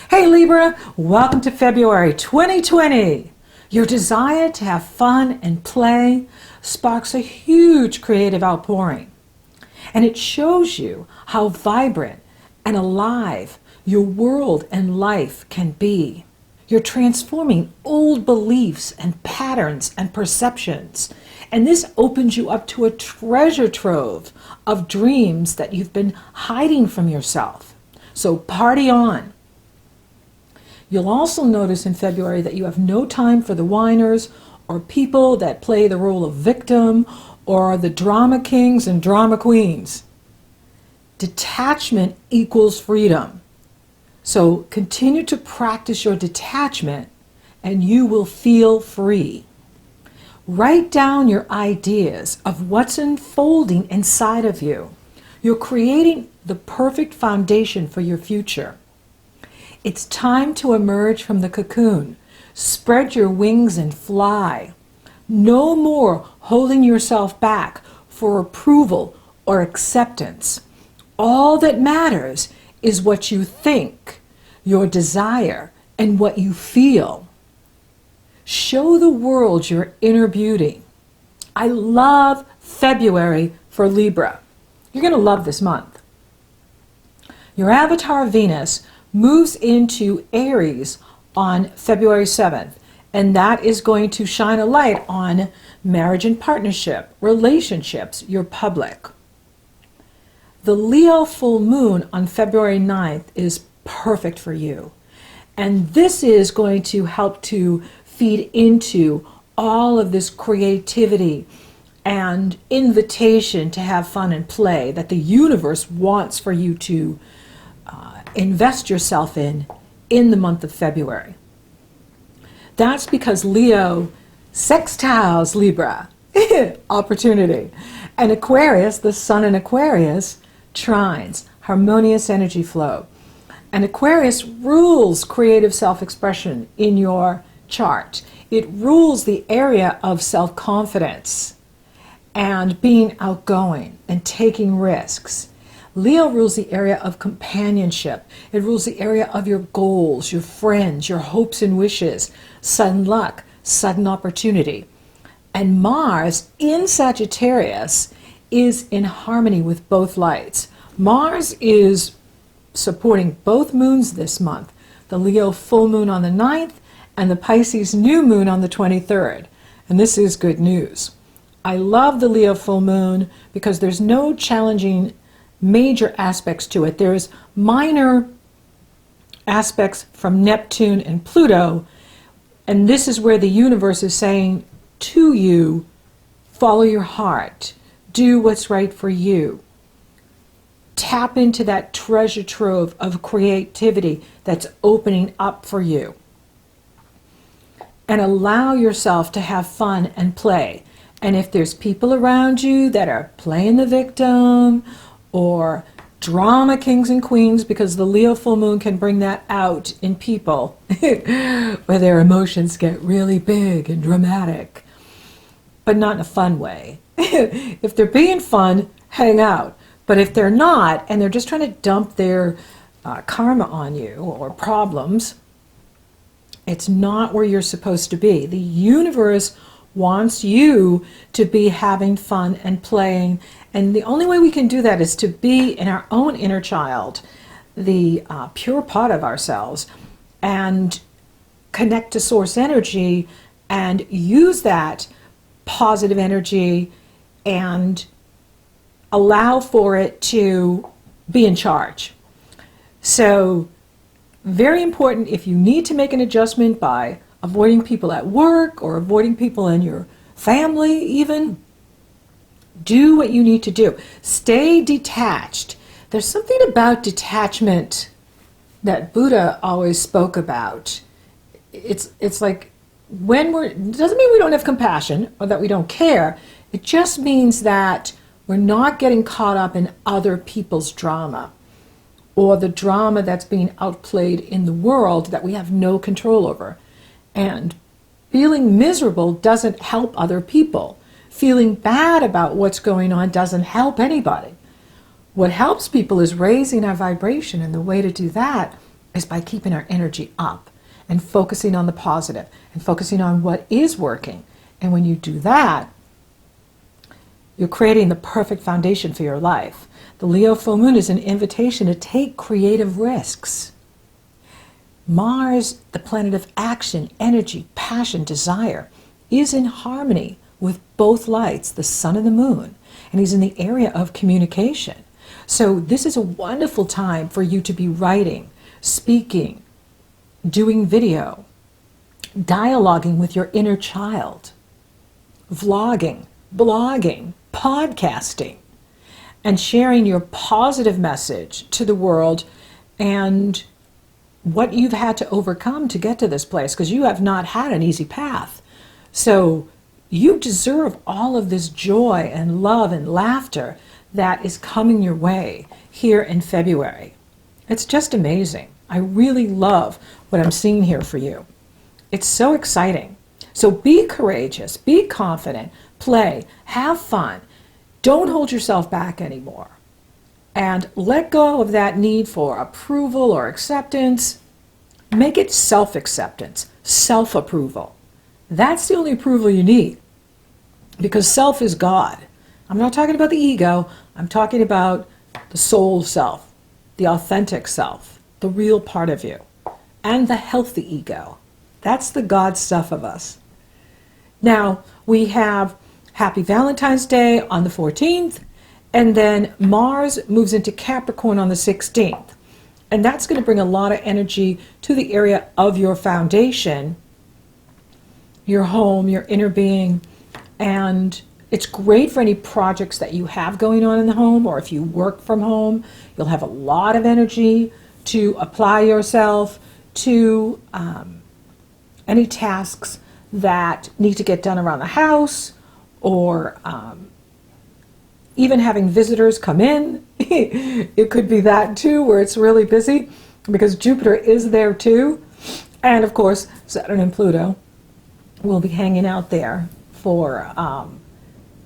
Hey Libra, welcome to February 2020. Your desire to have fun and play sparks a huge creative outpouring. And it shows you how vibrant and alive your world and life can be. You're transforming old beliefs and patterns and perceptions. And this opens you up to a treasure trove of dreams that you've been hiding from yourself. So party on. You'll also notice in February that you have no time for the whiners or people that play the role of victim or the drama kings and drama queens. Detachment equals freedom. So continue to practice your detachment and you will feel free. Write down your ideas of what's unfolding inside of you. You're creating the perfect foundation for your future. It's time to emerge from the cocoon. Spread your wings and fly. No more holding yourself back for approval or acceptance. All that matters is what you think, your desire, and what you feel. Show the world your inner beauty. I love February for Libra. You're going to love this month. Your avatar Venus moves into Aries on February 7th, and that is going to shine a light on marriage and partnership, relationships, your public. The Leo full moon on February 9th is perfect for you, and this is going to help to feed into all of this creativity and invitation to have fun and play that the universe wants for you to invest yourself in the month of February. That's because Leo sextiles Libra, opportunity. And Aquarius, the sun in Aquarius, trines, harmonious energy flow. And Aquarius rules creative self-expression in your chart. It rules the area of self-confidence and being outgoing and taking risks. Leo rules the area of companionship. It rules the area of your goals, your friends, your hopes and wishes, sudden luck, sudden opportunity. And Mars in Sagittarius is in harmony with both lights. Mars is supporting both moons this month, the Leo full moon on the 9th and the Pisces new moon on the 23rd. And this is good news. I love the Leo full moon because there's no challenging major aspects to it. There's minor aspects from Neptune and Pluto, and this is where the universe is saying to you, follow your heart, do what's right for you. Tap into that treasure trove of creativity that's opening up for you. And allow yourself to have fun and play. And if there's people around you that are playing the victim or drama kings and queens, because the Leo full moon can bring that out in people where their emotions get really big and dramatic, but not in a fun way. If they're being fun, hang out. But if they're not, and they're just trying to dump their karma on you or problems, it's not where you're supposed to be. The universe wants you to be having fun and playing, and the only way we can do that is to be in our own inner child, the pure part of ourselves, and connect to source energy and use that positive energy and allow for it to be in charge. So very important, if you need to make an adjustment by avoiding people at work or avoiding people in your family even, do what you need to do. Stay detached. There's something about detachment that Buddha always spoke about. It's like when it doesn't mean we don't have compassion or that we don't care. It just means that we're not getting caught up in other people's drama or the drama that's being outplayed in the world that we have no control over. And feeling miserable doesn't help other people. Feeling bad about what's going on doesn't help anybody. What helps people is raising our vibration, and the way to do that is by keeping our energy up and focusing on the positive and focusing on what is working. And when you do that, you're creating the perfect foundation for your life. The Leo full moon is an invitation to take creative risks. Mars, the planet of action, energy, passion, desire, is in harmony with both lights, the sun and the moon, and he's in the area of communication. So this is a wonderful time for you to be writing, speaking, doing video, dialoguing with your inner child, vlogging, blogging, podcasting, and sharing your positive message to the world and what you've had to overcome to get to this place, because you have not had an easy path. So you deserve all of this joy and love and laughter that is coming your way here in February. It's just amazing. I really love what I'm seeing here for you. It's so exciting. So be courageous, be confident, play, have fun. Don't hold yourself back anymore. And let go of that need for approval or acceptance. Make it self-acceptance, self-approval. That's the only approval you need, because self is God. I'm not talking about the ego. I'm talking about the soul self, the authentic self, the real part of you, and the healthy ego. That's the God stuff of us. Now, we have Happy Valentine's Day on the 14th, and then Mars moves into Capricorn on the 16th. And that's going to bring a lot of energy to the area of your foundation, your home, your inner being. And it's great for any projects that you have going on in the home, or if you work from home, you'll have a lot of energy to apply yourself to any tasks that need to get done around the house, or even having visitors come in. It could be that too, where it's really busy, because Jupiter is there too. And of course, Saturn and Pluto will be hanging out there for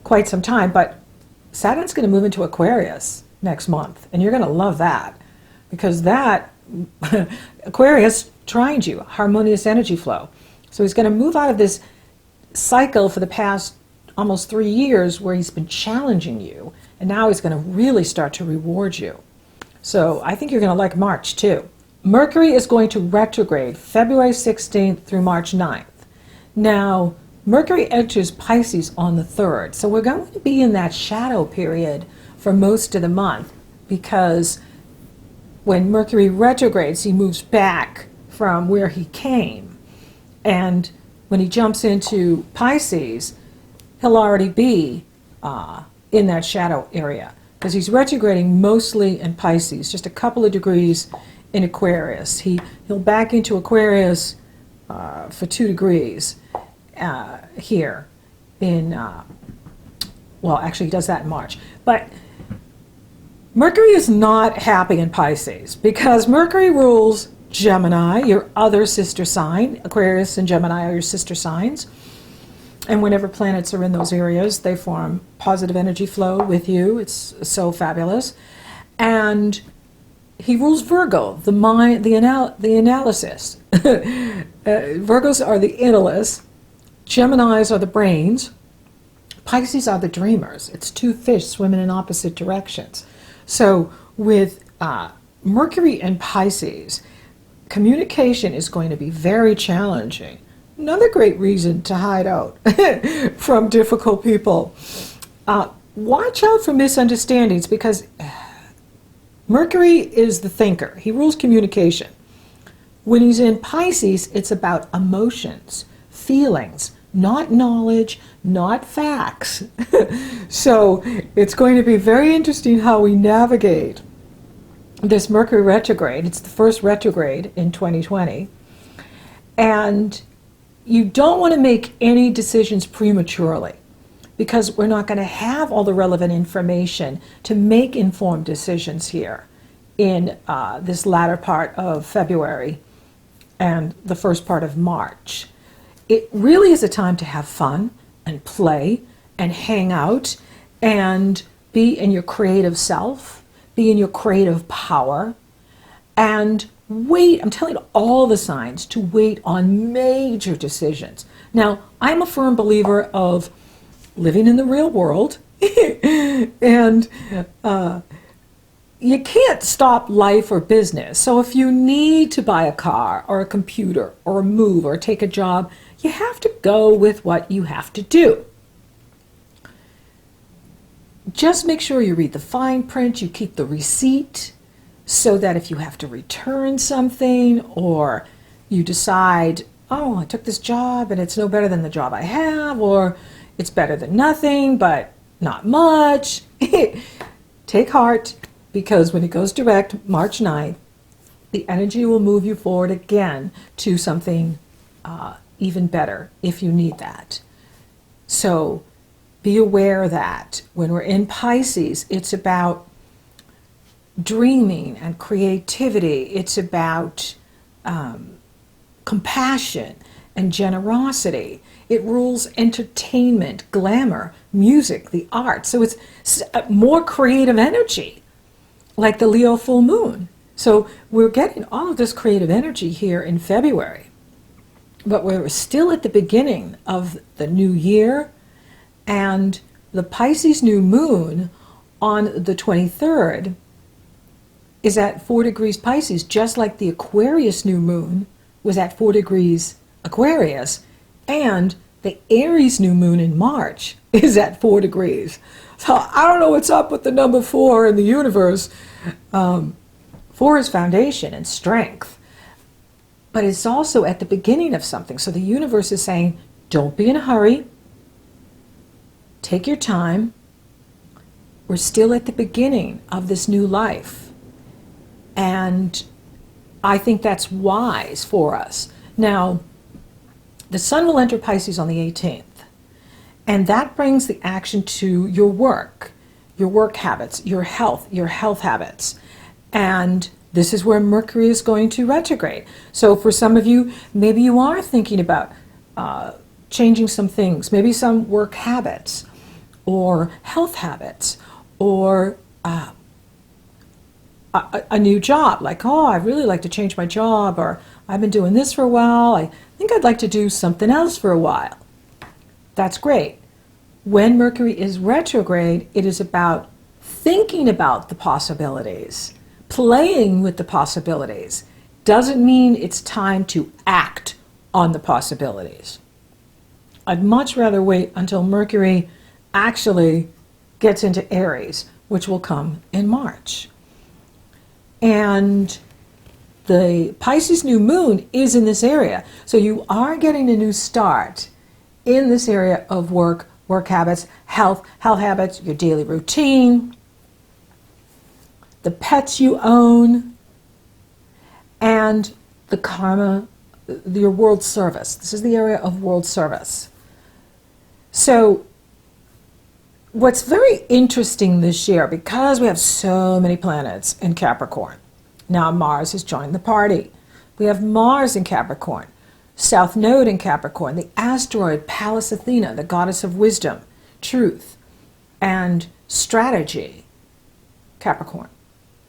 quite some time. But Saturn's going to move into Aquarius next month, and you're going to love that, because that Aquarius trines you, harmonious energy flow. So he's going to move out of this cycle for the past almost 3 years where he's been challenging you, and now he's going to really start to reward you. So I think you're going to like March too. Mercury is going to retrograde February 16th through March 9th. Now, Mercury enters Pisces on the 3rd, so we're going to be in that shadow period for most of the month, because when Mercury retrogrades, he moves back from where he came. And when he jumps into Pisces, he'll already be in that shadow area, because he's retrograding mostly in Pisces, just a couple of degrees in Aquarius. He'll back into Aquarius for 2 degrees here in, well, actually he does that in March. But Mercury is not happy in Pisces, because Mercury rules Gemini, your other sister sign. Aquarius and Gemini are your sister signs. And whenever planets are in those areas, they form positive energy flow with you. It's so fabulous. And he rules Virgo, the mind, the analysis. Virgos are the analysts. Geminis are the brains. Pisces are the dreamers. It's 2 fish swimming in opposite directions. So with Mercury and Pisces, communication is going to be very challenging. Another great reason to hide out from difficult people. Watch out for misunderstandings, because Mercury is the thinker. He rules communication. When he's in Pisces, it's about emotions, feelings, not knowledge, not facts. So it's going to be very interesting how we navigate this Mercury retrograde. It's the first retrograde in 2020. And you don't want to make any decisions prematurely, because we're not going to have all the relevant information to make informed decisions here in this latter part of February and the first part of March. It really is a time to have fun and play and hang out and be in your creative self, be in your creative power, and wait, I'm telling all the signs to wait on major decisions. Now, I'm a firm believer of living in the real world, and you can't stop life or business. So if you need to buy a car or a computer or move or take a job, you have to go with what you have to do. Just make sure you read the fine print, you keep the receipt, so that if you have to return something or you decide, oh, I took this job and it's no better than the job I have, or it's better than nothing, but not much, take heart, because when it goes direct, March 9th, the energy will move you forward again to something even better if you need that. So be aware that when we're in Pisces, it's about dreaming and creativity. It's about compassion and generosity. It rules entertainment, glamour, music, the arts. So it's more creative energy, like the Leo full moon. So we're getting all of this creative energy here in February, but we're still at the beginning of the new year, and the Pisces new moon on the 23rd is at 4 degrees Pisces, just like the Aquarius new moon was at 4 degrees Aquarius, and the Aries new moon in March is at 4 degrees. So I don't know what's up with the number 4 in the universe. 4 is foundation and strength, but it's also at the beginning of something. So the universe is saying, don't be in a hurry. Take your time. We're still at the beginning of this new life. And I think that's wise for us. Now, the sun will enter Pisces on the 18th. And that brings the action to your work habits, your health habits. And this is where Mercury is going to retrograde. So for some of you, maybe you are thinking about changing some things, maybe some work habits or health habits, or a new job, like, oh, I really like to change my job, or I've been doing this for a while, I think I'd like to do something else for a while. That's great. When Mercury is retrograde, it is about thinking about the possibilities, playing with the possibilities. Doesn't mean it's time to act on the possibilities. I'd much rather wait until Mercury actually gets into Aries, which will come in March. And the Pisces new moon is in this area. So you are getting a new start in this area of work habits, health habits, your daily routine, the pets you own, and the karma, your world service. This is the area of world service. So what's very interesting this year, because we have so many planets in Capricorn, now Mars has joined the party. We have Mars in Capricorn, South Node in Capricorn, the asteroid Pallas Athena, the goddess of wisdom, truth, and strategy, Capricorn.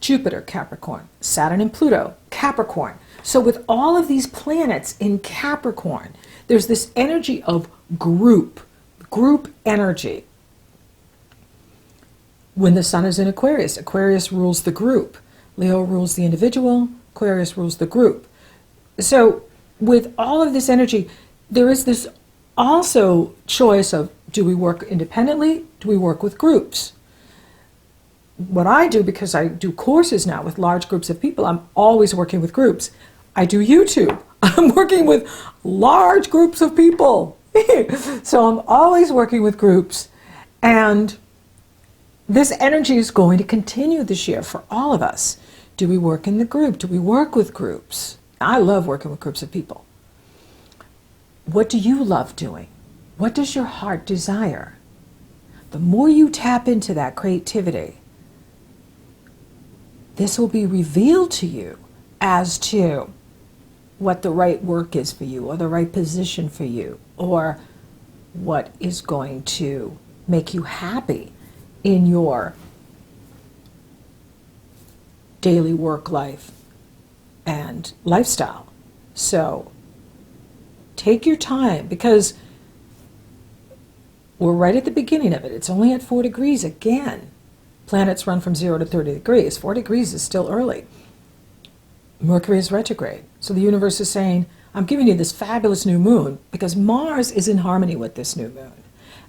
Jupiter, Capricorn. Saturn and Pluto, Capricorn. So with all of these planets in Capricorn, there's this energy of group energy. When the sun is in Aquarius, Aquarius rules the group. Leo rules the individual, Aquarius rules the group. So with all of this energy, there is this also choice of, do we work independently? Do we work with groups? What I do, because I do courses now with large groups of people, I'm always working with groups. I do YouTube. I'm working with large groups of people. So I'm always working with groups. And this energy is going to continue this year for all of us. Do we work in the group? Do we work with groups? I love working with groups of people. What do you love doing? What does your heart desire? The more you tap into that creativity, this will be revealed to you as to what the right work is for you, or the right position for you, or what is going to make you happy in your daily work life. and lifestyle. So take your time, because we're right at the beginning of it. It's only at 4 degrees again. Planets run from 0 to 30 degrees. 4 degrees is still early. Mercury is retrograde. So the universe is saying, I'm giving you this fabulous new moon because Mars is in harmony with this new moon.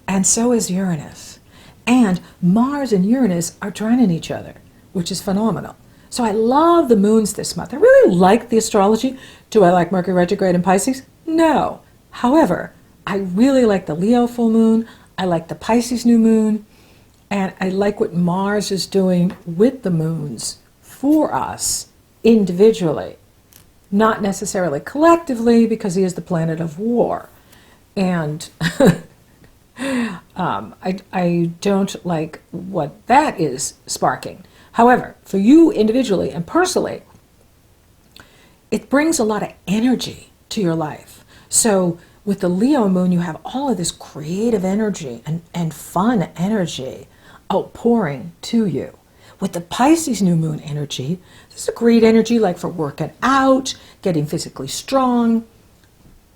And so is Uranus. And Mars and Uranus are trining each other, which is phenomenal. So I love the moons this month. I really like the astrology. Do I like Mercury retrograde in Pisces? No. However, I really like the Leo full moon. I like the Pisces new moon. And I like what Mars is doing with the moons for us individually. Not necessarily collectively, because he is the planet of war. And I don't like what that is sparking. However, for you individually and personally, it brings a lot of energy to your life. So with the Leo moon, you have all of this creative energy and fun energy outpouring to you. With the Pisces new moon energy, this is a great energy like for working out, getting physically strong,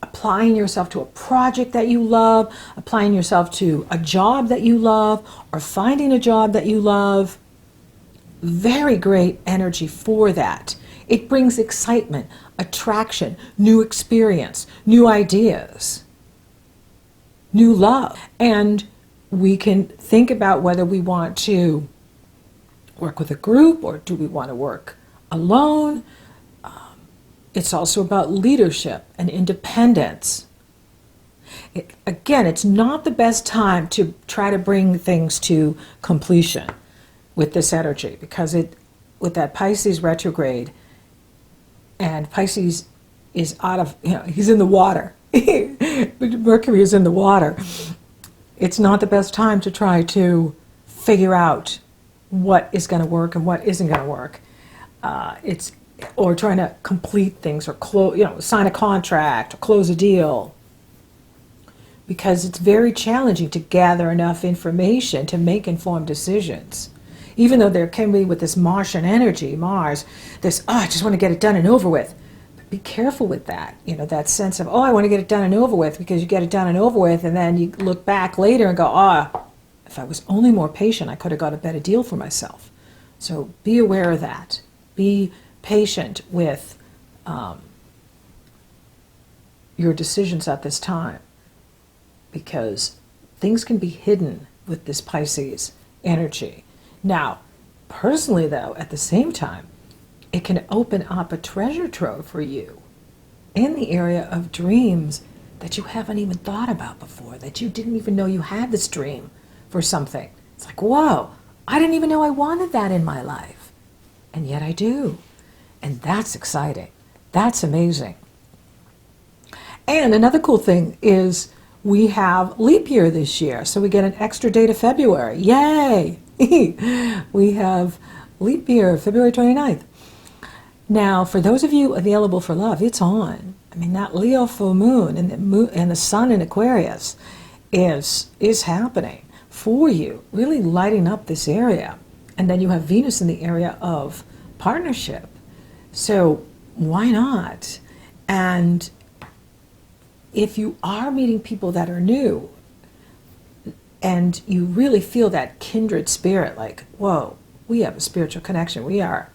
applying yourself to a project that you love, applying yourself to a job that you love, or finding a job that you love. Very great energy for that. It brings excitement, attraction, new experience, new ideas, new love. And we can think about whether we want to work with a group or do we want to work alone. It's also about leadership and independence. Again, it's not the best time to try to bring things to completion with this energy, because with that Pisces retrograde, and Pisces is out of, he's in the water. Mercury is in the water. It's not the best time to try to figure out what is going to work and what isn't going to work. Or trying to complete things, or sign a contract or close a deal, because it's very challenging to gather enough information to make informed decisions. Even though there can be, with this Martian energy, Mars, this, I just want to get it done and over with. But be careful with that, that sense of, I want to get it done and over with, because you get it done and over with, and then you look back later and go, if I was only more patient, I could have got a better deal for myself. So be aware of that. Be patient with your decisions at this time, because things can be hidden with this Pisces energy. Now, personally though, at the same time, it can open up a treasure trove for you in the area of dreams that you haven't even thought about before, that you didn't even know you had this dream for something. It's like, whoa, I didn't even know I wanted that in my life. And yet I do. And that's exciting. That's amazing. And another cool thing is we have leap year this year. So we get an extra day to February. Yay! We have leap year, February 29th. Now, for those of you available for love, it's on. I mean, that Leo full moon and the sun in Aquarius is happening for you, really lighting up this area. And then you have Venus in the area of partnership. So why not? And if you are meeting people that are new and you really feel that kindred spirit, like, whoa, we have a spiritual connection. We are,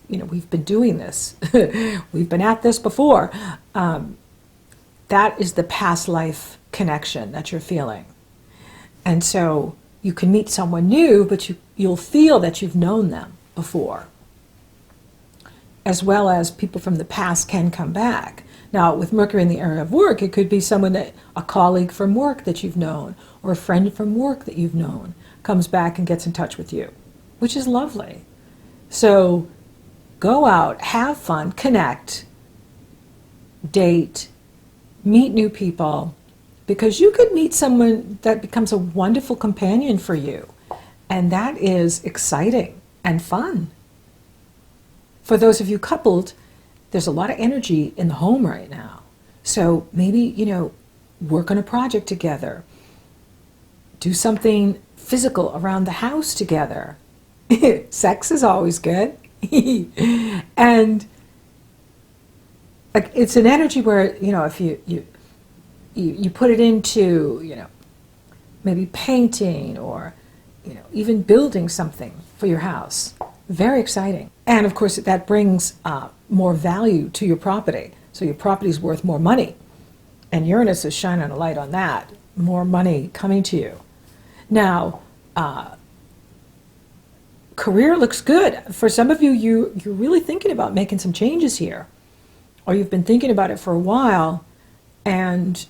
we've been doing this. We've been at this before. That is the past life connection that you're feeling. And so you can meet someone new, but you'll feel that you've known them before, as well as people from the past can come back. Now, with Mercury in the area of work, it could be a colleague from work that you've known, or a friend from work that you've known, comes back and gets in touch with you, which is lovely. So go out, have fun, connect, date, meet new people, because you could meet someone that becomes a wonderful companion for you. And that is exciting and fun. For those of you coupled, there's a lot of energy in the home right now. So maybe, work on a project together. Do something physical around the house together. Sex is always good. And like it's an energy where, you know, if you put it into, you know, maybe painting or, you know, even building something for your house. Very exciting. And of course, that brings more value to your property. So your property is worth more money. And Uranus is shining a light on that. More money coming to you. Now, career looks good. For some of you, you're really thinking about making some changes here. Or you've been thinking about it for a while. And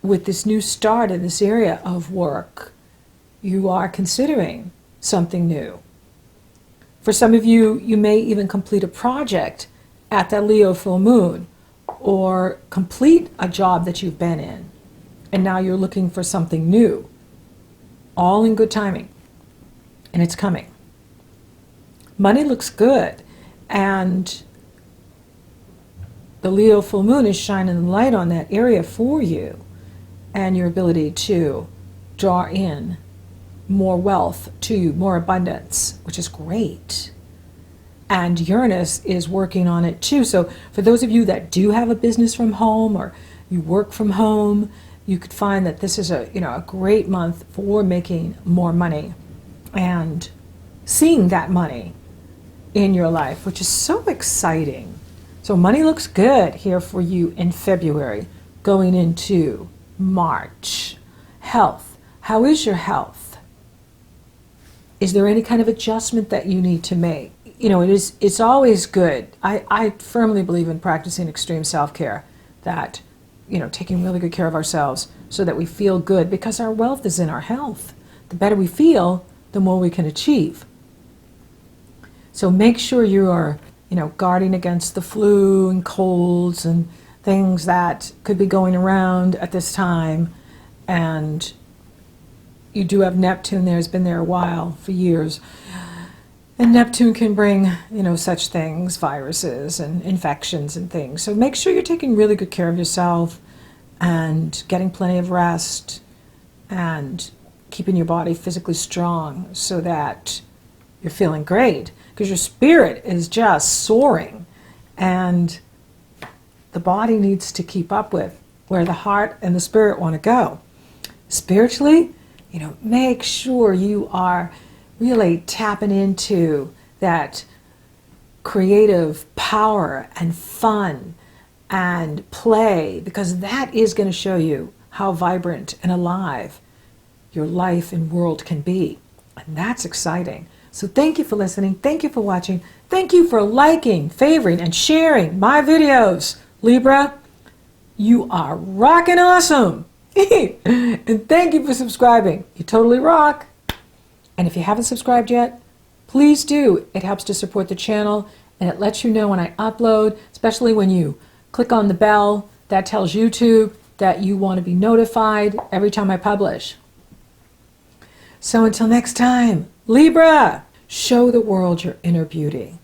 with this new start in this area of work, you are considering something new. For some of you, you may even complete a project at that Leo full moon or complete a job that you've been in. And now you're looking for something new. All in good timing. And it's coming. Money looks good. And the Leo full moon is shining the light on that area for you and your ability to draw in more wealth to you, more abundance, which is great. And Uranus is working on it too. So for those of you that do have a business from home or you work from home, you could find that this is a great month for making more money and seeing that money in your life, which is so exciting. So money looks good here for you in February, going into March. Health. How is your health? Is there any kind of adjustment that you need to make? You know, it's always good. I firmly believe in practicing extreme self-care, that, you know, taking really good care of ourselves so that we feel good, because our wealth is in our health. The better we feel, the more we can achieve. So make sure you are, you know, guarding against the flu and colds and things that could be going around at this time. And you do have Neptune there. It's been there a while, for years. And Neptune can bring, you know, such things, viruses and infections and things. So make sure you're taking really good care of yourself and getting plenty of rest and keeping your body physically strong so that you're feeling great, because your spirit is just soaring and the body needs to keep up with where the heart and the spirit want to go. Spiritually, you know, make sure you are really tapping into that creative power and fun and play, because that is going to show you how vibrant and alive your life and world can be. And that's exciting. So thank you for listening. Thank you for watching. Thank you for liking, favoring, and sharing my videos. Libra, you are rocking awesome. And thank you for subscribing. You totally rock. And if you haven't subscribed yet, please do. It helps to support the channel, and it lets you know when I upload, especially when you click on the bell. That tells YouTube that you want to be notified every time I publish. So until next time, Libra, show the world your inner beauty.